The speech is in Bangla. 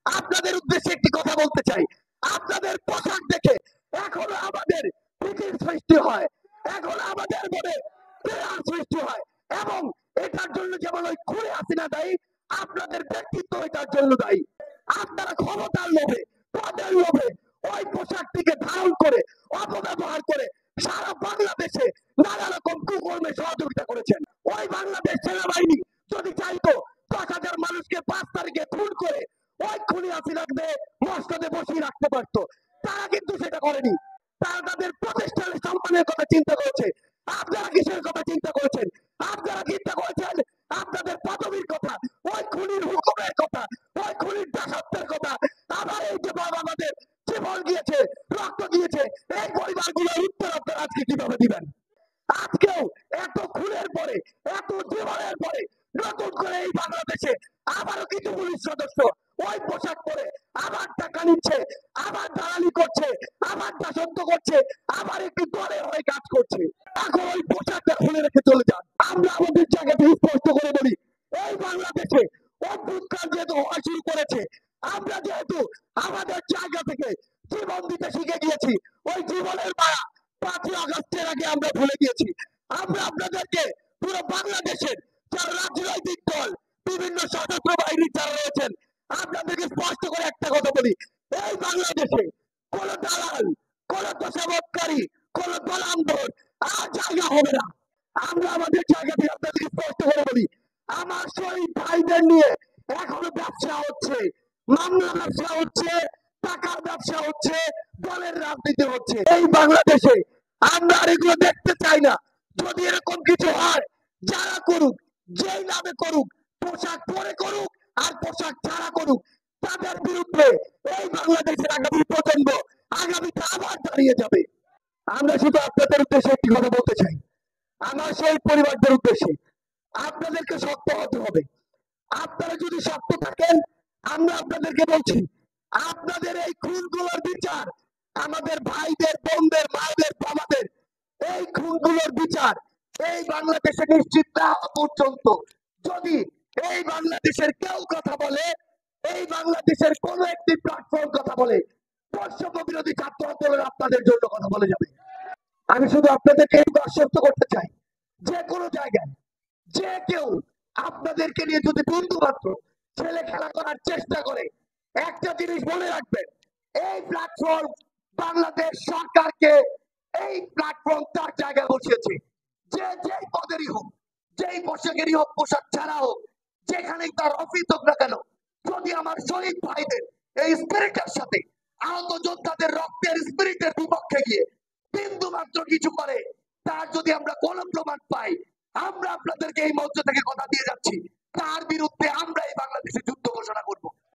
আপনাদের উদ্দেশ্যে একটি কথা বলতে চাই। আপনাদের পোশাক দেখে এখনো আমাদের ভীতির সৃষ্টি হয়, এখন আমাদের মনে পীড়ার সৃষ্টি হয়, এবং এটার জন্য যেমন ওই খুনে হাসিনা দায়ী, আপনাদের ব্যক্তিত্ব এটার জন্য দায়ী। আপনারা ক্ষমতার লোভে, পদের লোভে ওই পোশাকটিকে ধারণ করে অপব্যবহার করে সারা বাংলাদেশে নানা রকম কুকর্মে সহযোগিতা করেছেন। ওই বাংলাদেশ সেনাবাহিনী যদি চাইতো 10,000 মানুষকে 5 তারিখে খুন করে ওই খুনি হাসিনাকে মসনদে বসিয়ে রাখতে পারতো, তারা কিন্তু সেটা করেনি। তারা তাদের প্রতিষ্ঠানের সম্মানের কথা চিন্তা করেছে। আপনারা কিসের কথা চিন্তা করেছেন? আপনারা চিন্তা করেছেন আপনাদের পদবীর কথা, ওই খুনির হুকুমের কথা, ওই খুনির দাসত্বের কথা। আবার এই যে বাবা আমাদের জীবন গিয়েছে, রক্ত গিয়েছে, এই পরিবারগুলোর উত্তর আপনারা আজকে কিভাবে দিবেন? আজকেও এত খুনের পরে, এত জীবনের পরে নতুন করে এই বাংলাদেশে আবারও কিছু পুলিশ সদস্য ওই পোশাক পরে আবার টাকা নিচ্ছে, আবার দালালি করছে, আবার দাসত্ব করছে, আবার একটি দলের হয়ে কাজ করছে। এখন ওই পোশাকটা খুলে রেখে চলে যান। আমরা আমাদের জায়গাতে স্পষ্ট করে বলি, এই বাংলাদেশে অভ্যুত্থান যেহেতু হওয়া শুরু করেছে, আমরা যেহেতু আমাদের জায়গা থেকে জীবন দিতে শিখে গিয়েছি, ওই জীবনের মায়া 5ই আগস্টের আগে আমরা ভুলে গিয়েছি। আমরা আপনাদেরকে পুরো বাংলাদেশের যারা রাজনৈতিক দল, বিভিন্ন সশস্ত্র বাহিনী যারা রয়েছেন, আপনাদেরকে স্পষ্ট করে একটা কথা বলি, এই বাংলাদেশে কোন দালাল, কোন তোষামতকারী, কোন দলান্দর আর জায়গা হবে না। আমরা আমাদের জায়গা থেকে আপনাদেরকে স্পষ্ট করে বলি, আমার শহীদ ভাইদের নিয়ে এখনো ব্যবসা হচ্ছে, মামলা ব্যবসা হচ্ছে, টাকার ব্যবসা হচ্ছে, দলের রাজনীতি হচ্ছে। এই বাংলাদেশে আমরা আর এগুলো দেখতে চাই না। যদি এরকম কিছু হয়, যারা করুক, যেই নামে করুক, পোশাক পরে করুক আর পোশাক ছাড়া করুক, তাদের বিরুদ্ধে এই বাংলাদেশের আগামী প্রজন্ম আগামীতে আবার দাঁড়িয়ে যাবে। আমরা শুধু আপনাদের উদ্দেশ্যে একটি কথা বলতে চাই, আমার সেই পরিবারদের উদ্দেশ্যে, আপনাদেরকে শক্ত হতে হবে। আপনারা যদি শক্ত থাকেন, আমরা আপনাদেরকে বলছি, আপনাদের এই খুনগুলোর বিচার, আমাদের ভাইদের, বোনদের, মায়েদের, বাবাদের এই খুনগুলোর বিচার এই বাংলাদেশে নিশ্চিত না হওয়া পর্যন্ত যদি এই বাংলাদেশের কেউ কথা বলে, এই বাংলাদেশের কোন একটি প্ল্যাটফর্ম কথা বলে, বৈষম্য বিরোধী ছাত্র আন্দোলন আপনাদের জন্য কথা বলে যাবে। আমি শুধু আপনাদেরকে এই আশ্বস্ত করতে চাই, যে কোনো জায়গায় যে কেউ আপনাদেরকে নিয়ে যদি বন্ধু মাত্র ছেলে খেলা করার চেষ্টা করে, একটা জিনিস মনে রাখবেন, এই প্ল্যাটফর্ম বাংলাদেশ সরকারকে এই প্ল্যাটফর্ম তার জায়গায় বসিয়েছে। যে যেই পদেরই হোক, যেই পোশাকেরই হোক, পোশাক ছাড়া হোক, যেখানেই তার অফিস হোক না কেন, যদি আমার শহীদ ভাইদের এই স্পিরিটের সাথে আহত যোদ্ধাদের রক্তের স্পিরিটের বিপক্ষে গিয়ে বিন্দু মাত্র কিছু করে, তার যদি আমরা কোনো প্রমাণ পাই, আমরা আপনাদেরকে এই মঞ্চ থেকে কথা দিয়ে যাচ্ছি, তার বিরুদ্ধে আমরা এই বাংলাদেশে যুদ্ধ ঘোষণা করব।